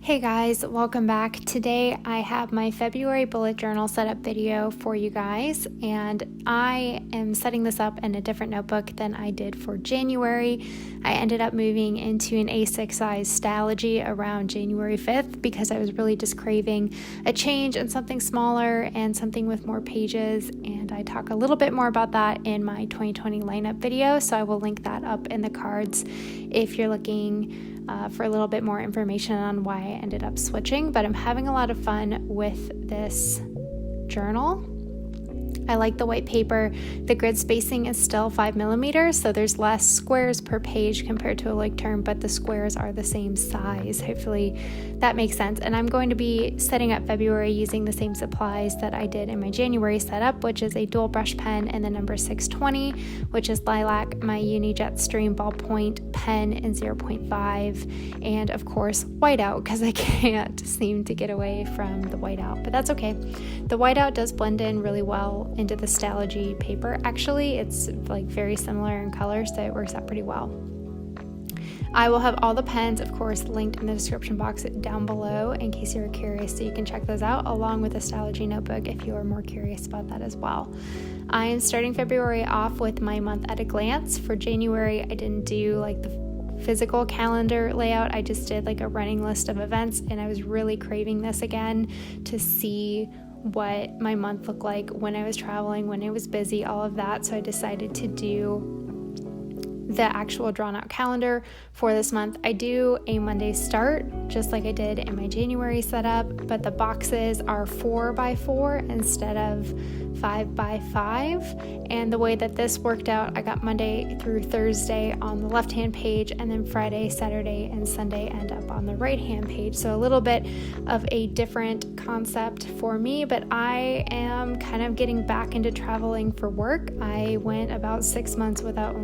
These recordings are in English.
Hey guys, welcome back. Today I have my February bullet journal setup video for you guys, and I am setting this up in a different notebook than I did for January. I ended up moving into an A6 size Stalogy around January 5th because I was really just craving a change and something smaller and something with more pages, and I talk a little bit more about that in my 2020 lineup video, so I will link that up in the cards if you're looking for a little bit more information on why I ended up switching. But I'm having a lot of fun with this journal. I like the white paper. The grid spacing is still 5mm, so there's less squares per page compared to a like term, but the squares are the same size. Hopefully that makes sense. And I'm going to be setting up February using the same supplies that I did in my January setup, which is a dual brush pen and the number 620, which is lilac, my Uni Jetstream ballpoint pen in 0.5, and of course whiteout, because I can't seem to get away from the whiteout, but that's okay. The whiteout does blend in really well into the Stalogy paper. Actually, it's like very similar in color, so it works out pretty well. I will have all the pens, of course, linked in the description box down below in case you're curious, so you can check those out along with the Stalogy notebook if you are more curious about that as well. I am starting February off with my month at a glance. For January, I didn't do like the physical calendar layout. I just did like a running list of events, and I was really craving this again to see what my month looked like when I was traveling, when I was busy, all of that. So I decided to do the actual drawn out calendar for this month. I do a Monday start just like I did in my January setup, but the boxes are 4x4 instead of 5x5. And the way that this worked out, I got Monday through Thursday on the left hand page, and then Friday, Saturday, and Sunday end up on the right hand page. So a little bit of a different concept for me, but I am kind of getting back into traveling for work. I went about 6 months without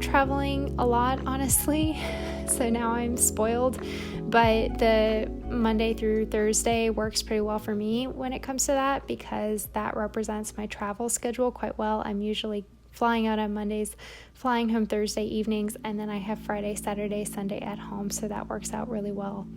traveling a lot, honestly. So now I'm spoiled, but the Monday through Thursday works pretty well for me when it comes to that, because that represents my travel schedule quite well. I'm usually flying out on Mondays, flying home Thursday evenings, and then I have Friday, Saturday, Sunday at home, so that works out really well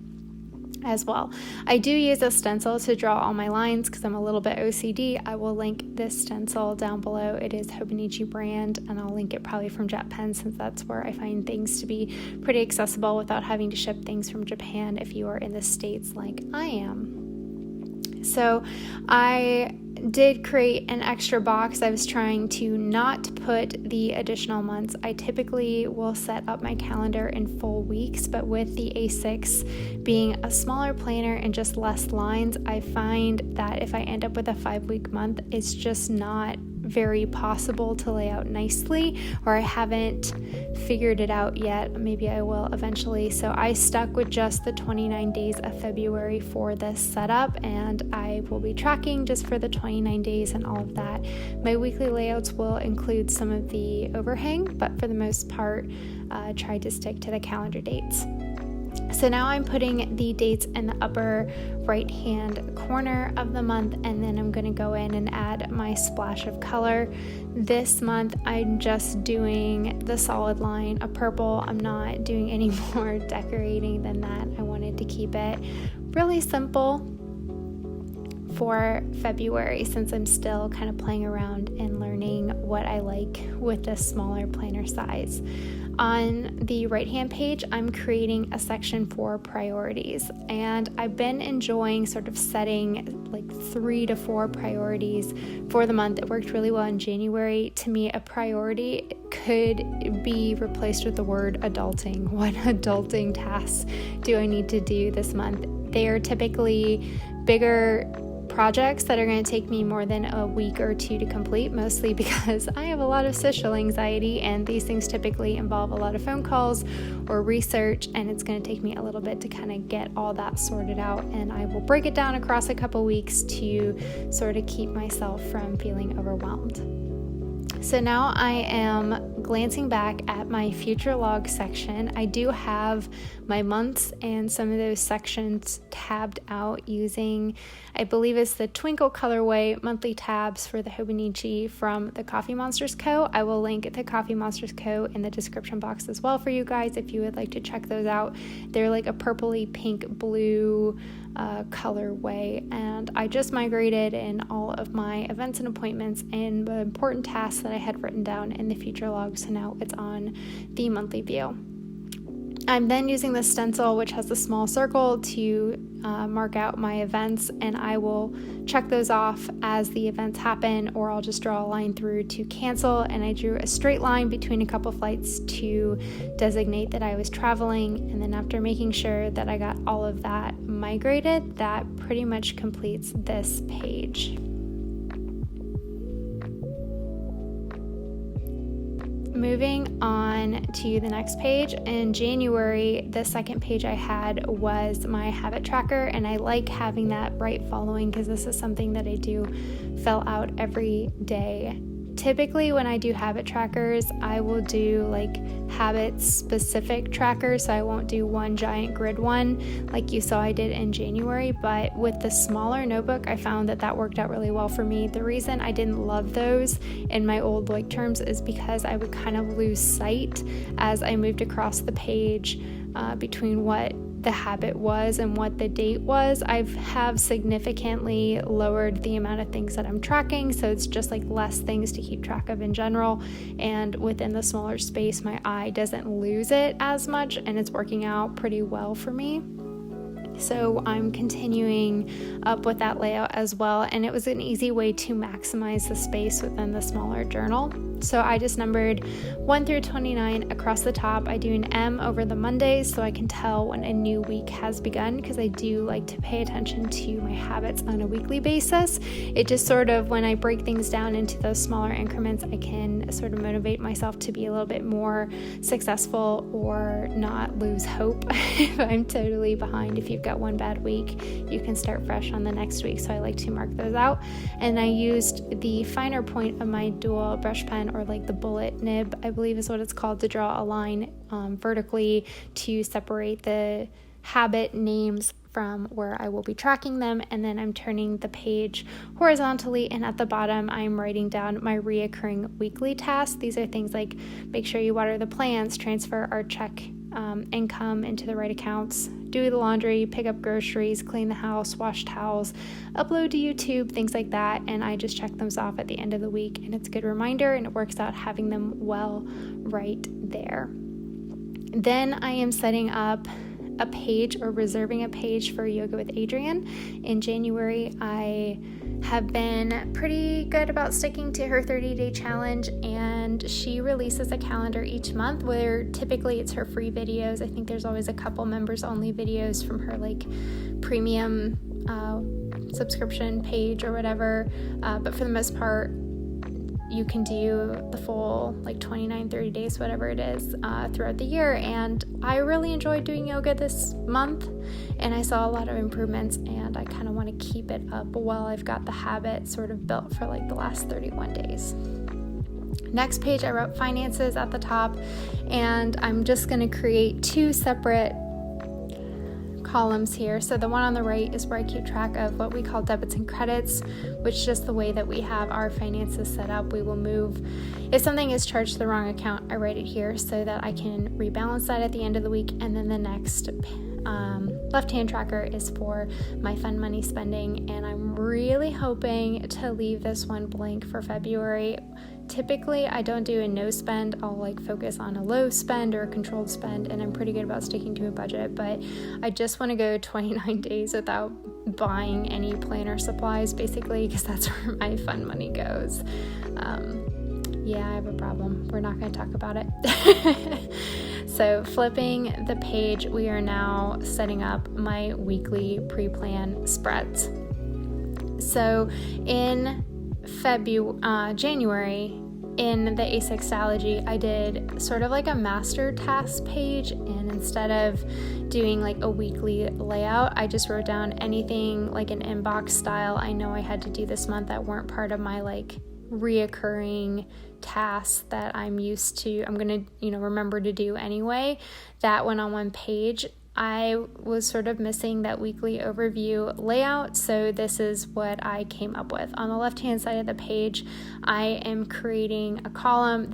as well. I do use a stencil to draw all my lines because I'm a little bit OCD. I will link this stencil down below. It is Hobonichi brand, and I'll link it probably from JetPen, since that's where I find things to be pretty accessible without having to ship things from Japan if you are in the States like I am. So I did create an extra box. I was trying to not put the additional months. I typically will set up my calendar in full weeks, but with the A6 being a smaller planner and just less lines, I find that if I end up with a 5-week month, it's just not very possible to lay out nicely, or I haven't figured it out yet. Maybe I will eventually. So I stuck with just the 29 days of February for this setup, and I will be tracking just for the 29 days and all of that. My weekly layouts will include some of the overhang, but for the most part, try to stick to the calendar dates. So now I'm putting the dates in the upper right hand corner of the month, and then I'm going to go in and add my splash of color. This month I'm just doing the solid line of purple. I'm not doing any more decorating than that. I wanted to keep it really simple for February, since I'm still kind of playing around and learning what I like with this smaller planner size. On the right hand page, I'm creating a section for priorities, and I've been enjoying sort of setting like 3 to 4 priorities for the month. It worked really well in January. To me, a priority could be replaced with the word adulting. What adulting tasks do I need to do this month? They are typically bigger projects that are going to take me more than a week or 2 to complete, mostly because I have a lot of social anxiety, and these things typically involve a lot of phone calls or research, and it's going to take me a little bit to kind of get all that sorted out, and I will break it down across a couple weeks to sort of keep myself from feeling overwhelmed. So now I am glancing back at my future log section. I do have my months and some of those sections tabbed out using, I believe it's the Twinkle colorway monthly tabs for the Hobonichi from the Coffee Monsters Co. I will link the Coffee Monsters Co. in the description box as well for you guys if you would like to check those out. They're like a purpley pink blue colorway, and I just migrated in all of my events and appointments and the important tasks that I had written down in the future log, so now it's on the monthly view. I'm then using the stencil, which has the small circle, to mark out my events, and I will check those off as the events happen, or I'll just draw a line through to cancel. And I drew a straight line between a couple flights to designate that I was traveling, and then after making sure that I got all of that migrated, that pretty much completes this page. Moving on to the next page, in January, the second page I had was my habit tracker, and I like having that right following because this is something that I do fill out every day. Typically when I do habit trackers, I will do like habit specific trackers, so I won't do one giant grid one like you saw I did in January, but with the smaller notebook I found that worked out really well for me. The reason I didn't love those in my old like terms is because I would kind of lose sight as I moved across the page between what the habit was and what the date was. I have significantly lowered the amount of things that I'm tracking, so it's just like less things to keep track of in general, and within the smaller space my eye doesn't lose it as much, and it's working out pretty well for me. So I'm continuing up with that layout as well, and it was an easy way to maximize the space within the smaller journal. So I just numbered 1 through 29 across the top. I do an M over the Mondays so I can tell when a new week has begun, because I do like to pay attention to my habits on a weekly basis. It just sort of, when I break things down into those smaller increments, I can sort of motivate myself to be a little bit more successful or not lose hope if I'm totally behind. If you've got one bad week, you can start fresh on the next week. So I like to mark those out. And I used the finer point of my dual brush pen, or like the bullet nib, I believe is what it's called, to draw a line vertically to separate the habit names from where I will be tracking them. And then I'm turning the page horizontally, and at the bottom I'm writing down my reoccurring weekly tasks. These are things like make sure you water the plants, transfer our check income into the right accounts, do the laundry, pick up groceries, clean the house, wash towels, upload to YouTube, things like that. And I just check them off at the end of the week, and it's a good reminder, and it works out having them well right there. Then I am setting up a page, or reserving a page, for Yoga with Adriene. In January, I have been pretty good about sticking to her 30-day challenge, and she releases a calendar each month where typically it's her free videos. I think there's always a couple members only videos from her like premium subscription page or whatever, but for the most part you can do the full like 29, 30 days, whatever it is, throughout the year. And I really enjoyed doing yoga this month, and I saw a lot of improvements, and I kind of want to keep it up while I've got the habit sort of built for like the last 31 days. Next page, I wrote finances at the top, and I'm just going to create two separate columns here. So the one on the right is where I keep track of what we call debits and credits, which is just the way that we have our finances set up. We will move, if something is charged to the wrong account, I write it here so that I can rebalance that at the end of the week. And then the next left-hand tracker is for my fun money spending, and I'm really hoping to leave this one blank for February. Typically, I don't do a no spend. I'll like focus on a low spend or a controlled spend, and I'm pretty good about sticking to a budget, but I just want to go 29 days without buying any planner supplies, basically, because that's where my fun money goes. Yeah, I have a problem. We're not going to talk about it. So flipping the page, we are now setting up my weekly pre-plan spreads. So in January, in the A6 Stalogy, I did sort of like a master task page, and instead of doing like a weekly layout, I just wrote down anything like an inbox style I know I had to do this month that weren't part of my like reoccurring tasks that I'm used to, I'm going to, remember to do anyway, that went on one page. I was sort of missing that weekly overview layout, so this is what I came up with. On the left-hand side of the page, I am creating a column.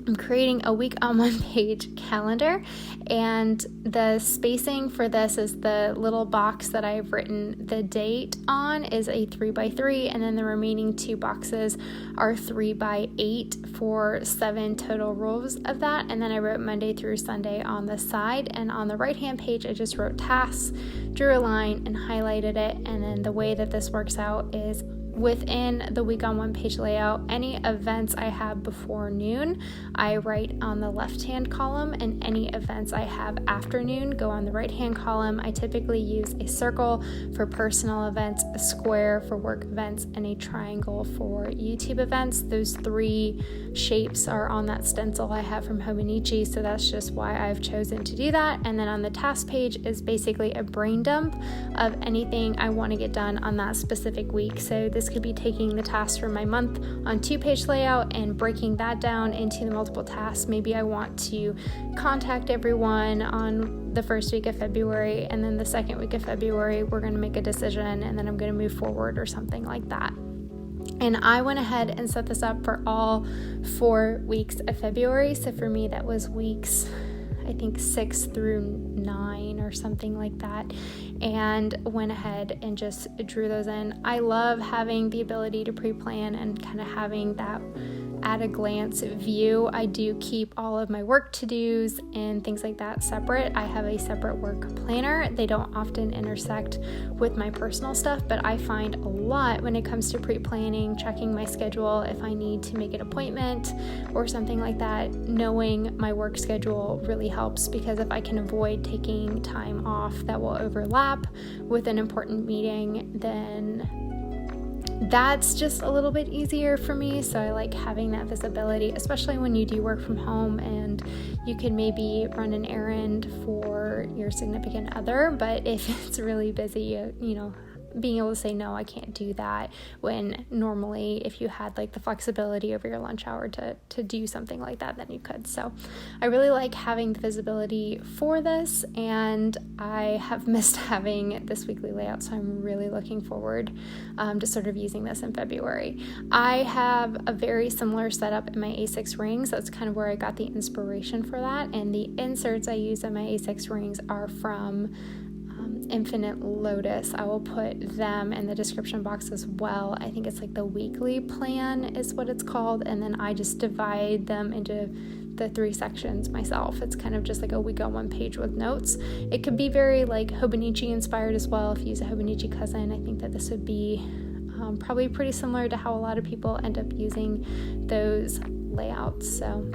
I'm creating a week on one page calendar, and the spacing for this is the little box that I've written the date on is a 3x3, and then the remaining 2 boxes are 3x8 for 7 total rows of that. And then I wrote Monday through Sunday on the side, and on the right hand page I just wrote tasks, drew a line and highlighted it. And then the way that this works out is within the week on one page layout, any events I have before noon, I write on the left-hand column, and any events I have after noon go on the right-hand column. I typically use a circle for personal events, a square for work events, and a triangle for YouTube events. Those 3 shapes are on that stencil I have from Hobonichi, so that's just why I've chosen to do that. And then on the task page is basically a brain dump of anything I want to get done on that specific week. So this could be taking the tasks for my month on 2-page layout and breaking that down into the multiple tasks. Maybe I want to contact everyone on the first week of February, and then the second week of February we're going to make a decision, and then I'm going to move forward or something like that. And I went ahead and set this up for all 4 weeks of February. So for me that was weeks, I think 6 through 9 or something like that, and went ahead and just drew those in. I love having the ability to pre-plan and kind of having that at a glance view. I do keep all of my work to-dos and things like that separate. I have a separate work planner. They don't often intersect with my personal stuff, but I find a lot when it comes to pre-planning, checking my schedule if I need to make an appointment or something like that. Knowing my work schedule really helps, because if I can avoid taking time off that will overlap with an important meeting, then that's just a little bit easier for me. So I like having that visibility, especially when you do work from home and you can maybe run an errand for your significant other, but if it's really busy, being able to say, no, I can't do that, when normally if you had like the flexibility over your lunch hour to do something like that, then you could. So I really like having the visibility for this, and I have missed having this weekly layout, so I'm really looking forward to sort of using this in February. I have a very similar setup in my A6 rings. That's kind of where I got the inspiration for that, and the inserts I use in my A6 rings are from Infinite Lotus. I will put them in the description box as well. I think it's like the weekly plan is what it's called, and then I just divide them into the 3 sections myself. It's kind of just like a week on one page with notes. It could be very like Hobonichi inspired as well. If you use a Hobonichi cousin, I think that this would be probably pretty similar to how a lot of people end up using those layouts. So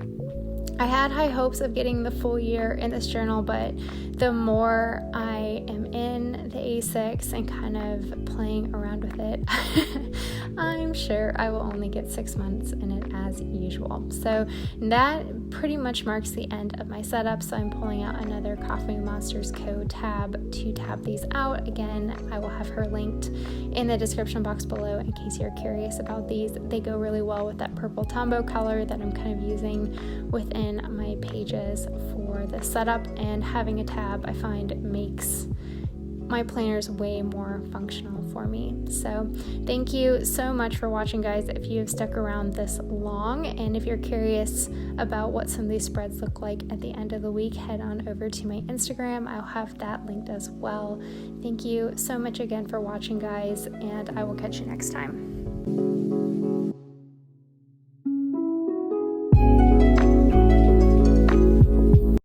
I had high hopes of getting the full year in this journal, but the more I am in the A6 and kind of playing around with it, I'm sure I will only get 6 months in it as usual. So that pretty much marks the end of my setup. So I'm pulling out another Coffee Monsters Co. tab to tab these out. Again, I will have her linked in the description box below in case you're curious about these. They go really well with that purple Tombow color that I'm kind of using within my pages for the setup, and having a tab I find makes my planners way more functional for me. So thank you so much for watching, guys. If you have stuck around this long, and if you're curious about what some of these spreads look like at the end of the week, head on over to my Instagram. I'll have that linked as well. Thank you so much again for watching, guys, and I will catch you next time.